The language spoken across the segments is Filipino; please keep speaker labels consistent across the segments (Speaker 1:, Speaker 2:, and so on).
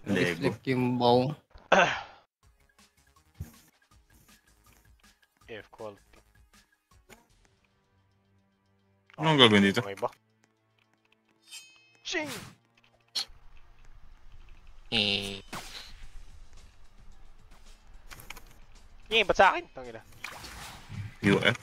Speaker 1: Lego.
Speaker 2: Flip yung bow.
Speaker 3: F quality.
Speaker 1: Anong gagawin dito?
Speaker 3: May iba? Shing! Ba't sa akin? Tangina.
Speaker 1: UF.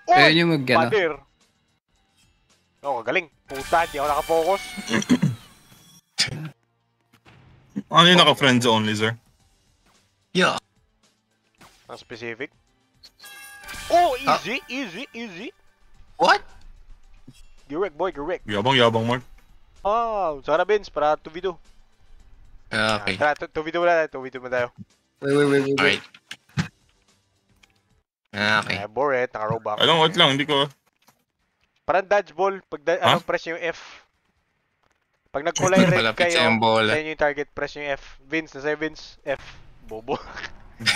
Speaker 2: Ayun yung mag-gana.
Speaker 3: Pader! Oo, galing. Puta, hindi ako nakafocus.
Speaker 1: Ano yung naka-friends only, sir?
Speaker 4: Yeah.
Speaker 3: Ang specific. Oh, easy, easy.
Speaker 4: What?
Speaker 3: Gerek, boy, gerek.
Speaker 1: Yabang, Mark.
Speaker 3: Oh, sana Vince, para 2v2.
Speaker 4: Okay.
Speaker 3: Tara, 2v2 muna tayo, 2v2 muna tayo.
Speaker 2: Wait.
Speaker 4: Alright. Okay.
Speaker 3: Boret, naka-rollback.
Speaker 1: Alam, wait lang, hindi ko...
Speaker 3: Parang dodgeball, pag ano, press nyo yung F. Pag nagkulay red
Speaker 4: Malapit
Speaker 3: kayo,
Speaker 4: sa yung bola.
Speaker 3: sa inyo yung target, press nyo yung F. Vince, nasa Vince, F. Bobo.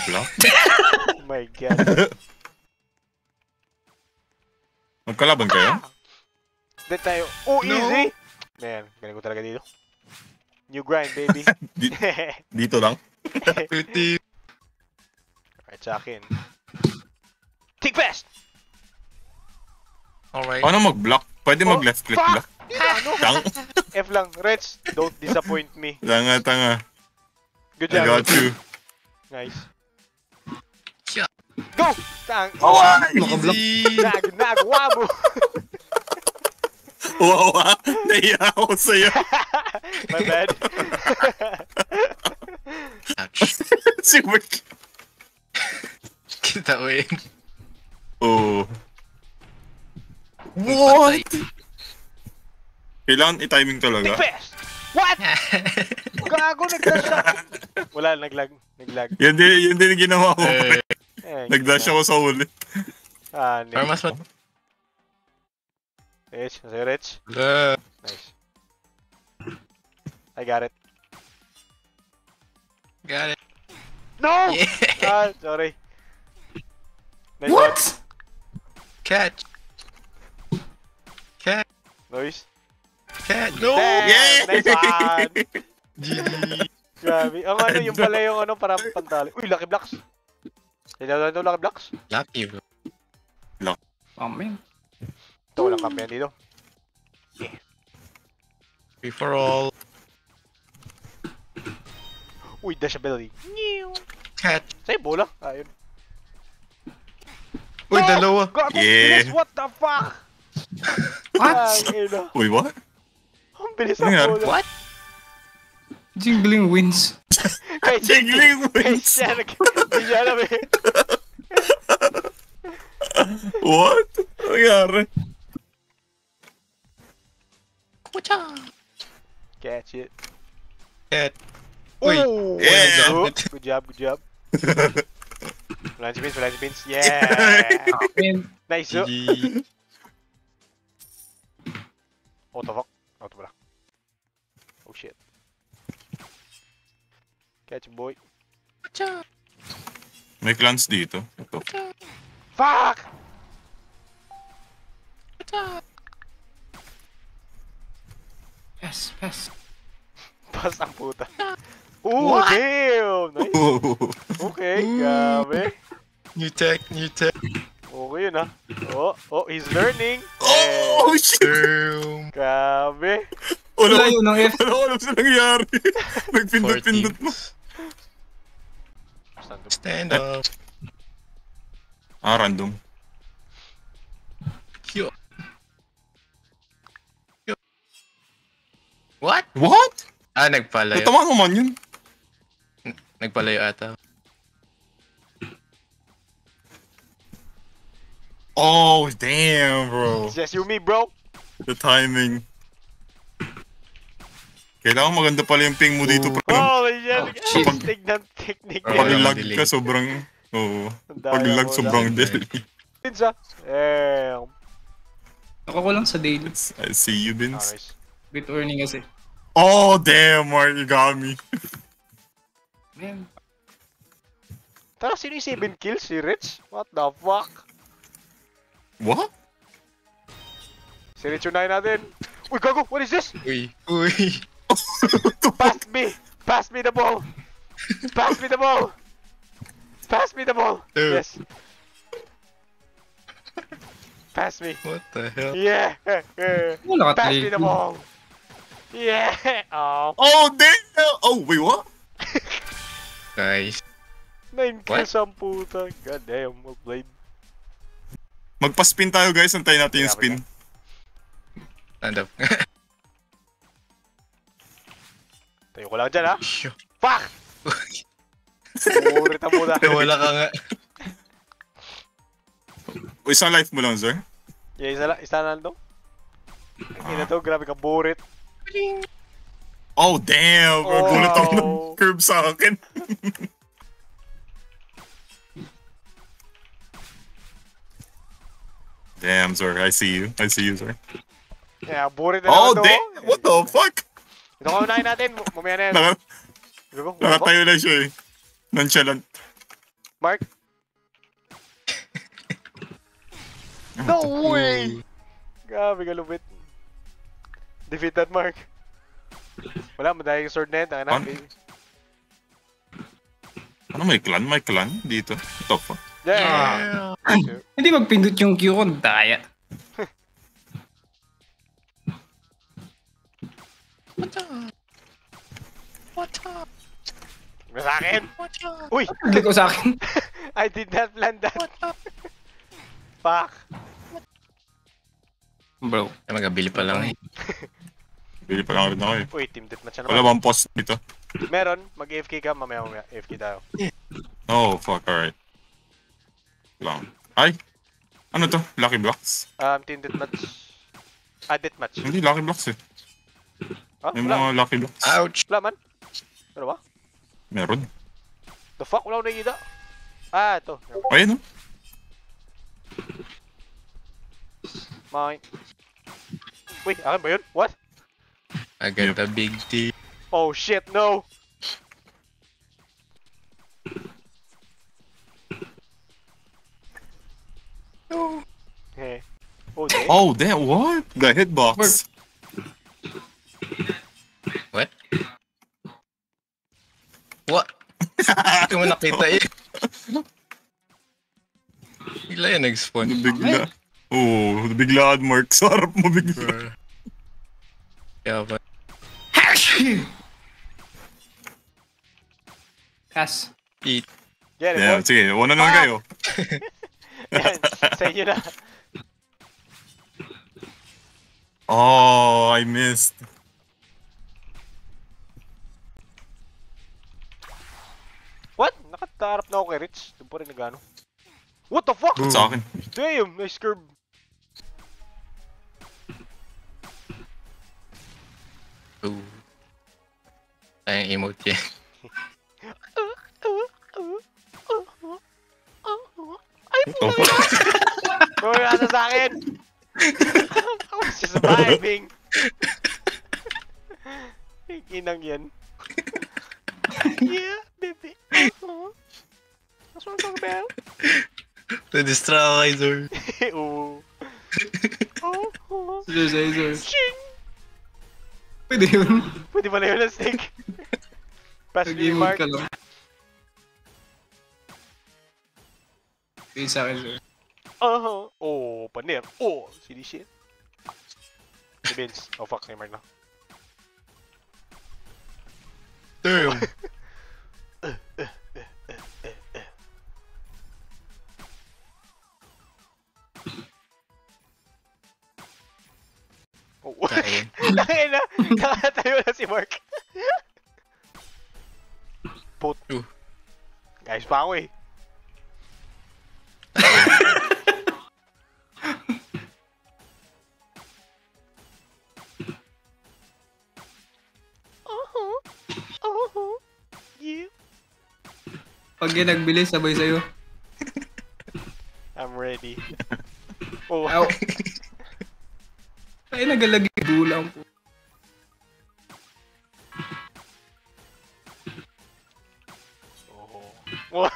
Speaker 1: Block?
Speaker 3: Oh my god.
Speaker 1: Magkalaban kayo?
Speaker 3: Then tayo, oh,
Speaker 4: No.
Speaker 3: easy! Man, galing ko talaga dito. New grind, baby.
Speaker 1: Dito lang?
Speaker 3: Alright, sa akin. Take fast!
Speaker 4: Alright.
Speaker 1: Paano mag-block? Pwede mag-left click
Speaker 3: fuck!
Speaker 1: block?
Speaker 3: Ano?
Speaker 1: Tang?
Speaker 3: F lang. Reds, don't disappoint me.
Speaker 1: Tanga.
Speaker 3: Good
Speaker 1: I
Speaker 3: job.
Speaker 1: got you.
Speaker 3: Nice.
Speaker 4: Yeah.
Speaker 3: Go! Tang!
Speaker 4: Easy.
Speaker 3: Nagawa mo!
Speaker 1: Wow, naiya ako sa'yo.
Speaker 3: My bad.
Speaker 4: Ouch.
Speaker 1: Si Mark.
Speaker 4: Kita win.
Speaker 1: Oh. What?
Speaker 4: Patay.
Speaker 1: Kailangan i-timing
Speaker 3: Take
Speaker 1: talaga.
Speaker 3: fast! What? Gago, nag-dash ako. Wala, naglag.
Speaker 1: Yun din yung ginawa ko. Nag-dash
Speaker 3: na.
Speaker 1: ako sa huli.
Speaker 3: Ah,
Speaker 4: Or mas
Speaker 3: Rich, nasa Rich.
Speaker 4: Look.
Speaker 3: Nice. I got it.
Speaker 4: Got it.
Speaker 3: No!
Speaker 4: Yeah.
Speaker 3: Ah, sorry. Nice
Speaker 2: What?
Speaker 3: shot.
Speaker 4: Catch. Catch.
Speaker 3: Noise.
Speaker 4: Catch. No.
Speaker 3: Damn,
Speaker 1: Yeah!
Speaker 3: nice one.
Speaker 4: GG.
Speaker 3: Grabe. Ang ano, yung pala yung ano, parang pantali. Uy, Lucky Blocks. Tinawag ito Lucky Blocks?
Speaker 4: Lucky bro.
Speaker 2: Amen.
Speaker 3: Ito, walang kampiyan dito.
Speaker 4: Free for all.
Speaker 3: Uy, dash ability.
Speaker 4: Catch.
Speaker 3: Sa'yo, bola. Ayun.
Speaker 4: Uy, dalawa.
Speaker 3: Gago,
Speaker 1: Yeah.
Speaker 3: bilis, what the fuck?
Speaker 2: What?
Speaker 3: Ang ina.
Speaker 1: Uy, what?
Speaker 3: Ang bilis
Speaker 1: Ano
Speaker 3: ang
Speaker 1: yan?
Speaker 3: bola.
Speaker 4: What?
Speaker 2: Jingling wins.
Speaker 3: Kahit
Speaker 1: Jingling wins.
Speaker 3: Hindi niya alam eh.
Speaker 1: What? Ano nangyari?
Speaker 3: Catch it.
Speaker 4: Catch. Uy.
Speaker 3: Oh,
Speaker 1: Yeah.
Speaker 3: Good job. Wala si Vince. Yeah.
Speaker 2: Amen.
Speaker 3: Nice.
Speaker 4: GG.
Speaker 3: What the fuck? Auto pala. Oh shit. Catch him, boy.
Speaker 1: May clans dito. Ito.
Speaker 3: Fuck!
Speaker 2: Pass.
Speaker 3: Pas ang puta. Ooh, damn! Nice. Okay, grabe.
Speaker 4: New tech.
Speaker 3: Okay yun ah. Oh, he's learning.
Speaker 1: Oh, shit!
Speaker 4: Damn.
Speaker 3: Grabe.
Speaker 1: Wala
Speaker 2: Layo ng F.
Speaker 1: ko alam sa nangyari. Nagpindot-pindot mo.
Speaker 4: Stand up.
Speaker 1: Random.
Speaker 4: Yo. What?
Speaker 1: What?
Speaker 4: Nagpalayo.
Speaker 1: Tama naman yun.
Speaker 4: Nagpalayo ata.
Speaker 1: Oh, damn, bro.
Speaker 3: It's just you me, bro.
Speaker 1: The timing. Kailangan maganda pala yung ping mo dito.
Speaker 3: Holy shit.
Speaker 2: shit.
Speaker 3: Tignan technique
Speaker 4: Oh,
Speaker 1: Pag
Speaker 3: niya.
Speaker 1: lag
Speaker 4: delay.
Speaker 1: ka, sobrang... Oo.
Speaker 3: Ang
Speaker 1: Pag
Speaker 3: daya
Speaker 1: lag,
Speaker 3: mo
Speaker 1: sobrang
Speaker 4: lang.
Speaker 1: delay.
Speaker 3: Vince ah. Damn.
Speaker 2: Ako ko lang sa daily.
Speaker 1: I see you, Vince.
Speaker 3: Nice.
Speaker 2: Bit earning kasi.
Speaker 1: Oh, damn, Mark. You got me.
Speaker 2: Man.
Speaker 3: Tara, sino yung 7 kills? Si Rich? What the fuck?
Speaker 1: What?
Speaker 3: Si Rich yung natin. Uy, gago! What is this?
Speaker 4: Uy.
Speaker 3: Pass me! Pass me the ball! Pass me the ball! Pass me the ball!
Speaker 4: Dude.
Speaker 3: Yes. Pass me.
Speaker 4: What the hell?
Speaker 3: Yeah!
Speaker 2: Wala ka
Speaker 3: Pass me the ball! Yeah! Oh.
Speaker 1: Oh, damn! Oh, wait, what?
Speaker 4: Guys.
Speaker 3: 9
Speaker 4: What?
Speaker 3: kills ang puta. God damn, well played.
Speaker 1: Magpa-spin tayo, guys. Antayin natin yung spin.
Speaker 4: Stand up.
Speaker 3: Tayo ko lang dyan, ha?
Speaker 4: Shoo.
Speaker 3: Fuck! Burit ang puta.
Speaker 4: Wala ka nga.
Speaker 1: O, isang life mo lang, sir.
Speaker 3: Yeah, isa na lang to. Ina to, grabe ka burit.
Speaker 1: Oh, damn!
Speaker 3: Oh.
Speaker 1: Gulat ako ng curve sa akin. Damn, sir. I see you. I see you, sir.
Speaker 3: Yeah, burit na
Speaker 1: Oh,
Speaker 3: naman to.
Speaker 1: damn! What the fuck?
Speaker 3: Ito ka unahin natin. Mamaya na yan. Go, go.
Speaker 1: Nakatayo na siya eh. Nonchalant.
Speaker 3: Mark? No way! Grabe ka lupit. Defeat that, Mark. Wala, madaya yung sword na yan. Tanga na.
Speaker 1: Ano? Ano, may clan? May clan dito. What the fuck?
Speaker 3: Yeah!
Speaker 2: Hindi magpindot yung Q ko, daya.
Speaker 3: Sa akin! Uy!
Speaker 2: Naglik ko sa akin.
Speaker 3: I did not plan that. Fuck.
Speaker 2: Bro.
Speaker 4: Ay, magabili pa lang eh.
Speaker 1: Bili pa lang rin ako eh.
Speaker 3: Uy, team deathmatch na
Speaker 1: Wala
Speaker 3: naman.
Speaker 1: bang post dito?
Speaker 3: Meron, mag-AFK ka, mamaya AFK tayo.
Speaker 1: Oh, fuck. Alright. Lang. Ay! Ano to? Lucky Blocks?
Speaker 3: Team deathmatch. Deathmatch.
Speaker 1: Hindi, Lucky Blocks eh.
Speaker 3: Ah,
Speaker 1: May
Speaker 3: wala.
Speaker 1: mga Lucky Blocks.
Speaker 4: Ouch!
Speaker 3: Wala man. Ano ba?
Speaker 1: Meron.
Speaker 3: The fuck? Wala akong nakikita. Ito.
Speaker 1: Ayun oh.
Speaker 3: Mine. Uy, akin ba yun? What?
Speaker 4: I got a big D.
Speaker 3: Oh shit, no!
Speaker 4: No.
Speaker 3: Eh. Oh, damn.
Speaker 1: Oh, damn. What? The hitbox.
Speaker 4: What? What? Hindi mo nakita eh. Bigla yan nag-spawn.
Speaker 1: Bigla. Oh, biglaan, Mark. Sa harap mo bigla.
Speaker 4: Kaya ba?
Speaker 2: Kas.
Speaker 4: Eat.
Speaker 3: Get it,
Speaker 1: Damn,
Speaker 3: boy.
Speaker 1: sige. Una naman kayo.
Speaker 3: Yan, sa inyo na.
Speaker 1: Oh, I missed.
Speaker 3: What? Nakatarap na ako kay Rich. Doon pa rin nagano. What the fuck?
Speaker 1: Sa akin.
Speaker 3: Damn, nice curve.
Speaker 4: Ooh. Ay, emote yan.
Speaker 3: Ay,
Speaker 1: What the fuck?
Speaker 3: bro, nasa sa akin. I was just vibing. Inang yan. Yeah, baby. That's what I'm talking about.
Speaker 4: Na-distract ako kay Zor.
Speaker 3: Oo. Oh.
Speaker 2: Scissor.
Speaker 3: Ching!
Speaker 2: Pwede yun.
Speaker 3: Pwede ba na yun ang stick? Pass me,
Speaker 2: Nag-emote
Speaker 3: Mark.
Speaker 2: ka lang. Pwede sa akin, sir.
Speaker 3: Oh, paner. Oh, silly shit. Si Vince. Oh, fuck. Kay Mark na.
Speaker 4: Damn.
Speaker 3: Oh.
Speaker 4: Kain.
Speaker 3: Nakaya na. Nakatayo na si Mark. Put. Guys pa ako eh. Yeah.
Speaker 2: Pag yan nagbili, sabay sa'yo.
Speaker 3: I'm ready. Oh.
Speaker 2: Ow. Ay, nagalagi bulang po.
Speaker 3: Oh.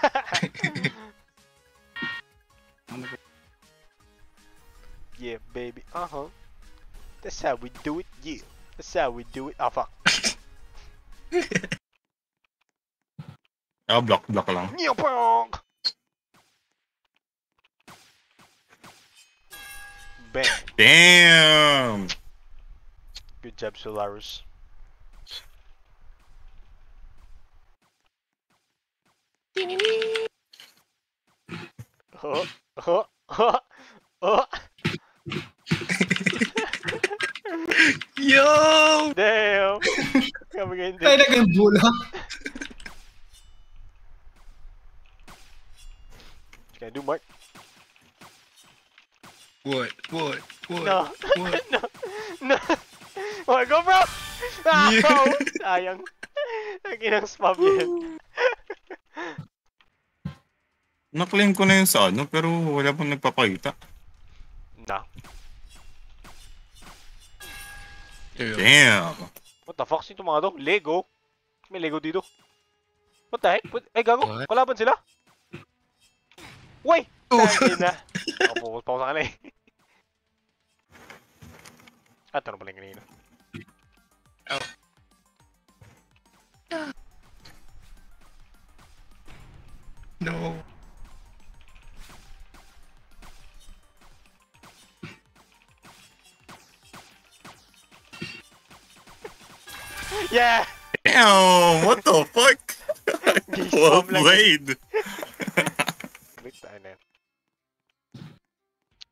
Speaker 3: Yeah, baby. That's how we do it. Yeah. That's how we do it. Oh, fuck.
Speaker 1: Ah, block lang.
Speaker 3: Nyopong! Bang.
Speaker 1: Damn!
Speaker 3: Good job, Solaris. Oh, oh, oh, oh.
Speaker 4: Yo!
Speaker 3: Damn! Kami ngayon
Speaker 2: Tayo
Speaker 3: din.
Speaker 2: nag-bula.
Speaker 3: Can I do Mark?
Speaker 4: What? What? What?
Speaker 3: No.
Speaker 4: What?
Speaker 3: No. No. Oh, go bro! Ah,
Speaker 4: Yeah.
Speaker 3: oh, sayang. Naginang spam yan.
Speaker 1: Na-claim ko na yun sa ano, pero wala pang nagpapakita.
Speaker 3: No.
Speaker 1: Damn!
Speaker 3: What the fuck? Sino mga to? Lego? May Lego dito. What the heck? Ay, gago.
Speaker 4: What?
Speaker 3: Kalaban sila? Way!
Speaker 4: Oh.
Speaker 3: Tangin na. Ako, focus pa ako sa kanila eh. Ah, ito na pala yung kanina.
Speaker 4: No.
Speaker 3: Yeah!
Speaker 1: Damn! What the fuck? Well
Speaker 3: Spam lang.
Speaker 1: played!
Speaker 3: Wait, tayo na yan.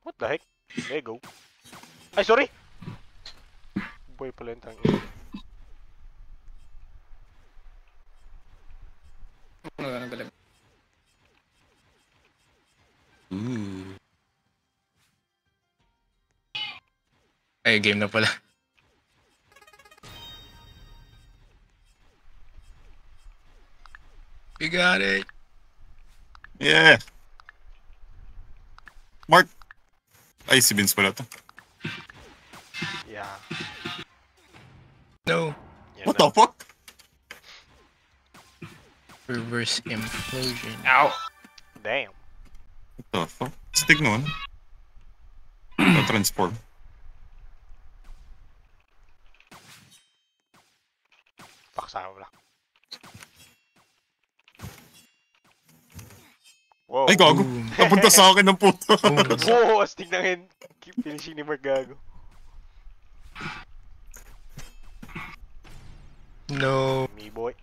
Speaker 3: What the heck? Lego? Ay, sorry! Boy pala yung tangin.
Speaker 2: Ano galag?
Speaker 1: Ooh.
Speaker 4: Ay, game na pala. You got it.
Speaker 1: Yeah! Mark! Ay, si Vince pala to.
Speaker 3: Yeah.
Speaker 4: No.
Speaker 3: Yan
Speaker 1: What
Speaker 3: na.
Speaker 1: the fuck?
Speaker 4: Reverse implosion.
Speaker 3: Ow! Damn.
Speaker 1: What the fuck? Stick nun. Transform.
Speaker 3: Paksa mo lang. Wow.
Speaker 1: Ay, gago!
Speaker 4: Boom.
Speaker 1: Napunta sa akin ng puto.
Speaker 3: Wow, astig na ngayon. Keep finishing ni Mark gago.
Speaker 4: No.
Speaker 3: Me boy.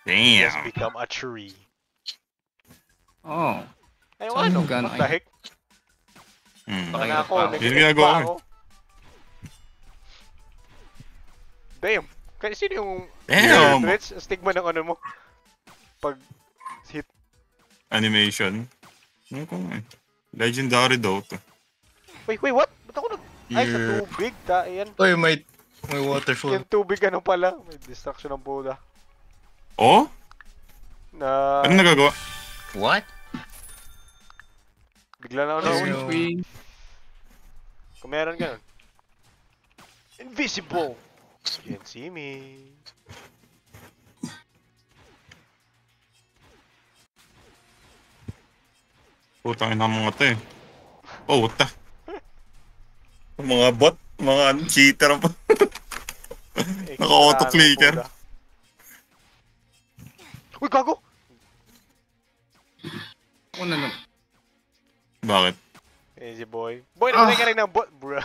Speaker 3: Just
Speaker 1: Damn!
Speaker 3: become a tree.
Speaker 2: Oh.
Speaker 3: Ay,
Speaker 2: Saan
Speaker 3: ano?
Speaker 2: yung gano'n?
Speaker 3: What the heck?
Speaker 1: Hmm.
Speaker 3: Baka na ako.
Speaker 2: Yun
Speaker 3: nag-click
Speaker 1: ginagawa
Speaker 3: pa
Speaker 1: ko.
Speaker 3: ako. Damn. Kasi sino yung
Speaker 1: Damn!
Speaker 3: Rich, stigma ng ano mo? Pag hit.
Speaker 1: Animation. Ano ko nga eh. Legendary daw to.
Speaker 3: Wait, what? Ba't ako nag... Ay, sa
Speaker 4: Yeah.
Speaker 3: tubig. Yan.
Speaker 4: Oy, may waterfall.
Speaker 3: Yung tubig ano pala. May distraction ng bola.
Speaker 1: Oh?
Speaker 3: Na...
Speaker 1: Ano nagagawa?
Speaker 4: What?
Speaker 3: Bigla na ako
Speaker 4: Ayun.
Speaker 3: na.
Speaker 2: Queen.
Speaker 3: Kung meron ganun. Invisible! You can't see me.
Speaker 1: Putang ina mga to eh. Oh, puta. Mga bot, mga cheater pa.
Speaker 3: Eh,
Speaker 1: Naka-auto-clicker.
Speaker 3: bola. Uy, gago!
Speaker 2: Ako na lang.
Speaker 1: Bakit?
Speaker 3: Easy boy. Boy, namatay ka rin ng bot, bro.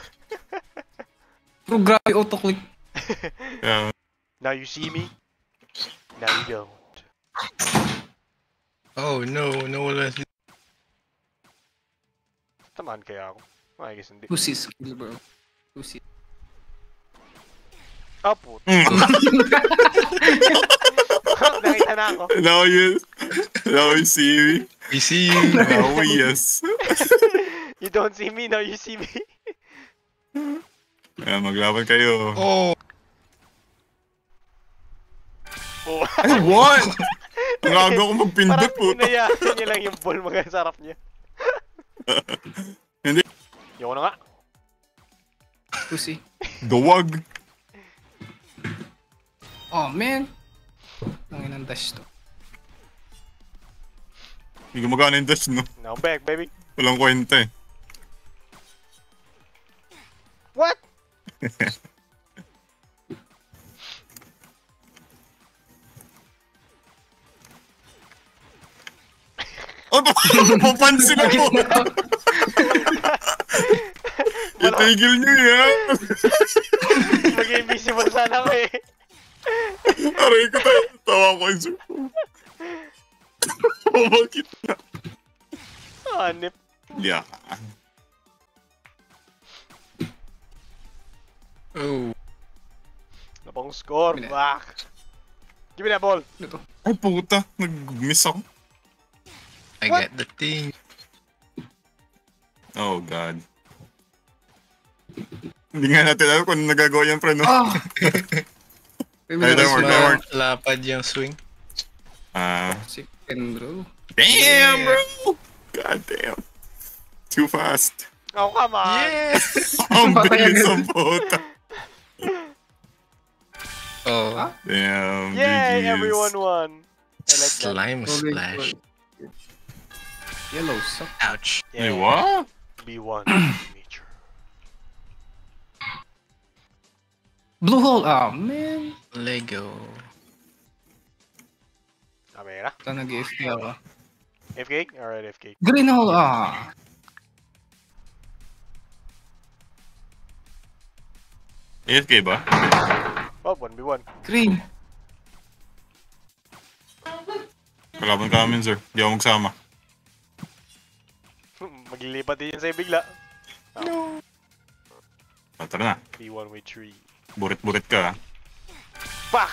Speaker 2: Bro, grabe auto-click.
Speaker 1: Kaya,
Speaker 3: Now you see me. Now you don't.
Speaker 4: Oh no, no one left.
Speaker 3: Tamaan kaya ako. I guess hindi.
Speaker 2: Pussy skill, bro. Pussy.
Speaker 3: Ah, puto.
Speaker 1: mm.
Speaker 3: Nakita na ako.
Speaker 1: Now you see me.
Speaker 4: We see you.
Speaker 1: Now yes.
Speaker 3: You don't see me, now you see me.
Speaker 1: Kaya maglaban kayo.
Speaker 4: Oh,
Speaker 3: Oh.
Speaker 1: Ay, what? Ang aga ko magpindot
Speaker 3: Parang
Speaker 1: po.
Speaker 3: hinayaan niya lang yung ball mga sarap niya.
Speaker 1: Hindi.
Speaker 3: Yoko na nga.
Speaker 2: Pussy.
Speaker 1: Duwag.
Speaker 2: Oh, man. Nangin ang dash to.
Speaker 1: Hindi gumagana yung dash, no?
Speaker 3: Now back, baby.
Speaker 1: Walang kwenta eh. Oh, papansin ako! Itigil niyo yan!
Speaker 3: Mag-invisible sana ako eh.
Speaker 1: Aray ko tayo. Tawa ko yung sir. Oh, bakit na?
Speaker 3: Hanip.
Speaker 1: Yeah.
Speaker 4: Oh.
Speaker 3: Napang score.
Speaker 2: Wala.
Speaker 3: Back. Give me that ball.
Speaker 2: Ano to?
Speaker 1: Ay, puta. Nag-miss ako.
Speaker 4: I
Speaker 3: What?
Speaker 4: got the thing.
Speaker 1: Oh, God. Hindi nga natin alam kung nagagawa yan, pre, no?
Speaker 2: Ah! Maybe
Speaker 1: Ay, don't worry, don't worry.
Speaker 4: Lapad yung swing.
Speaker 2: Chicken, bro.
Speaker 1: Damn, bro! God damn. Too fast.
Speaker 3: Oh, come on.
Speaker 4: Yeah!
Speaker 1: Ang
Speaker 2: Patay
Speaker 1: bilis
Speaker 2: agad.
Speaker 1: ang puta.
Speaker 4: Oh.
Speaker 2: Ah?
Speaker 1: Damn,
Speaker 3: Yay,
Speaker 1: GG's.
Speaker 3: everyone won. I like that.
Speaker 4: Slime splash.
Speaker 2: Yellow suck.
Speaker 4: Ouch.
Speaker 1: Ay,
Speaker 3: Yeah.
Speaker 1: what?
Speaker 3: B1 nature.
Speaker 2: Blue hole. Ah, man.
Speaker 4: Lego.
Speaker 3: Kamera.
Speaker 2: Ito nag-FK ako.
Speaker 3: FK? Alright, FK.
Speaker 2: Green hole. Ah.
Speaker 1: AFK ba?
Speaker 3: Oh, 1v1.
Speaker 2: Green.
Speaker 1: Kalaban ka amin, sir. Di ako magsama.
Speaker 3: Maglilipat din yan sa'yo bigla.
Speaker 1: Ah, tara na.
Speaker 3: B1 with 3.
Speaker 1: Burit-burit ka, ha?
Speaker 3: Fuck!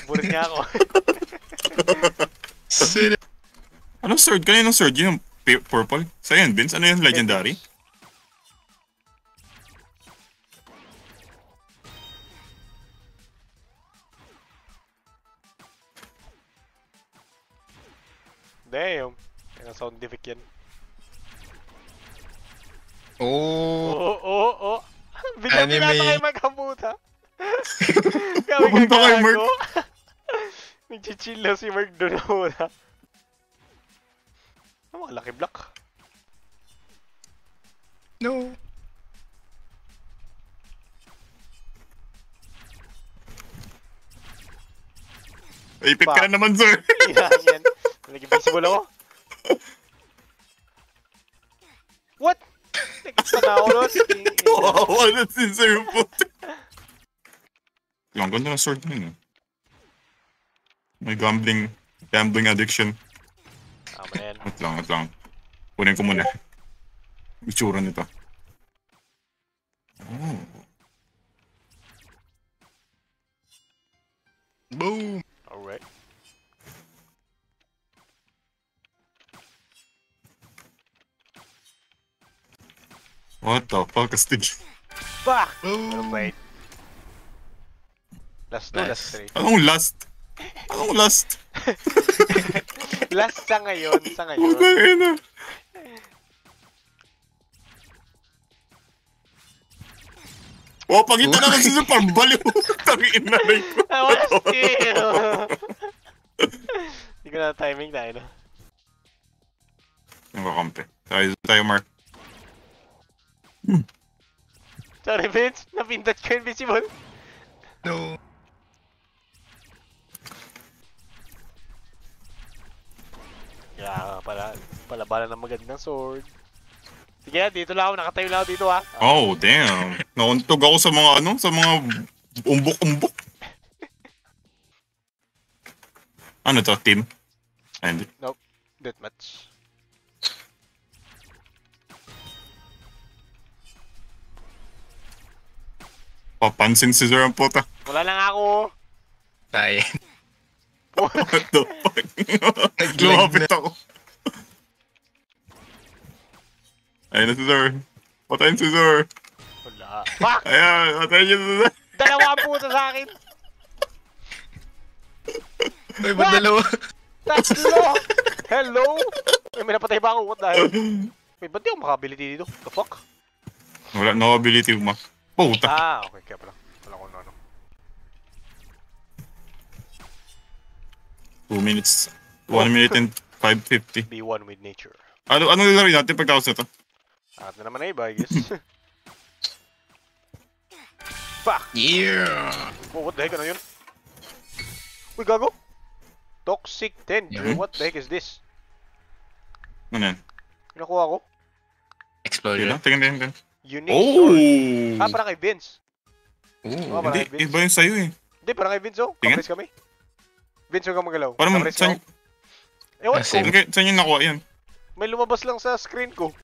Speaker 3: Burit nga ako.
Speaker 4: Sit.
Speaker 1: Anong sword? Kaninong sword? Yun yung purple? Sa'yo yun, Vince? Ano yung legendary?
Speaker 3: Damn. Kaya scientific yan.
Speaker 4: Oh.
Speaker 3: Oo, oo, oo. Biglang
Speaker 4: Anime.
Speaker 3: pinata kayo magkabuta. Kami
Speaker 1: Papunta kay Mark.
Speaker 3: kagago. Nagchichill lang si Mark doon na una. Ang mga lucky block.
Speaker 4: No.
Speaker 1: Ipit ka na naman, sir.
Speaker 3: Yan, yan. Nag-invisible ako. What? Nagkita na ako nun.
Speaker 1: Wow, ano si sir po? Ang ganda ng sword na yun, eh. May gambling addiction.
Speaker 3: Tama na yan.
Speaker 1: Wait lang. Kunin ko muna. Itsura nito. Oh.
Speaker 4: Boom.
Speaker 3: Alright.
Speaker 1: What the fuck? Astig.
Speaker 3: Fuck!
Speaker 4: Boom.
Speaker 3: Well played. Last 2,
Speaker 4: Nice.
Speaker 3: last 3.
Speaker 1: Anong last? Anong last?
Speaker 3: Last sa ngayon, sa ngayon.
Speaker 1: Okay na. Oh, pagita na kasi sa pambaliw. Tangin na rin ko.
Speaker 3: I wanna steal! Hindi ko na timing tayo, no?
Speaker 1: Ang kakampi. Tayo, Mark.
Speaker 3: Sorry, Vince. Napindot ko invisible.
Speaker 4: No.
Speaker 3: Kaya palabanan ng magandang sword. Sige, dito lang ako. Nakatayo lang ako dito, ha?
Speaker 1: Oh, damn. Nauntog ako sa mga sa mga umbok-umbok. Ano to, team? Ay, hindi.
Speaker 3: Nope. Deathmatch.
Speaker 1: Papansin si Sir ang puta.
Speaker 3: Wala lang ako.
Speaker 4: Tayo.
Speaker 1: What the fuck?
Speaker 4: Nag-lag
Speaker 1: Lumapit
Speaker 4: na.
Speaker 1: ako. Ayun na si Sir. Patayin si Sir.
Speaker 3: Wala. Fuck!
Speaker 1: Ayan, patayin niyo si Sir.
Speaker 3: Dalawa ang puta sa akin.
Speaker 4: Ay, ba't dalawa?
Speaker 3: Tatlo! Hello? May napatay ba ako? What the hell? Wait, ba't di ako makability dito? The fuck?
Speaker 1: Wala, no ability mo. Puta.
Speaker 3: Ah, okay. Kaya pala. Wala ko ano.
Speaker 1: 2 minutes. 1 minute and 5:50.
Speaker 3: Be one with nature.
Speaker 1: Anong lalaro natin pagkakaos na to?
Speaker 3: Angat na naman na iba, I guess. Fuck!
Speaker 4: Yeah!
Speaker 3: Oh, what the heck? Ano yun? Uy, gago! Toxic Tender.
Speaker 4: Mhm.
Speaker 3: What the heck is this?
Speaker 1: Ano yan?
Speaker 3: Pinakuha ko?
Speaker 4: Explosion.
Speaker 1: Tingnan.
Speaker 3: Unique sword.
Speaker 1: Oh!
Speaker 3: Ah, parang kay Vince.
Speaker 4: Ooh.
Speaker 3: Parang
Speaker 1: Hindi,
Speaker 3: kay Vince.
Speaker 1: iba yun sa'yo eh.
Speaker 3: Hindi, parang kay Vince, oh.
Speaker 1: Tingnan.
Speaker 3: Kapres kami. Vince, huwag kang magalaw.
Speaker 1: Parang
Speaker 3: Kapres
Speaker 1: saan,
Speaker 3: ka, oh. Ewan
Speaker 4: Ah,
Speaker 3: ko.
Speaker 4: same.
Speaker 1: saan yung nakuha yan?
Speaker 3: May lumabas lang sa screen ko.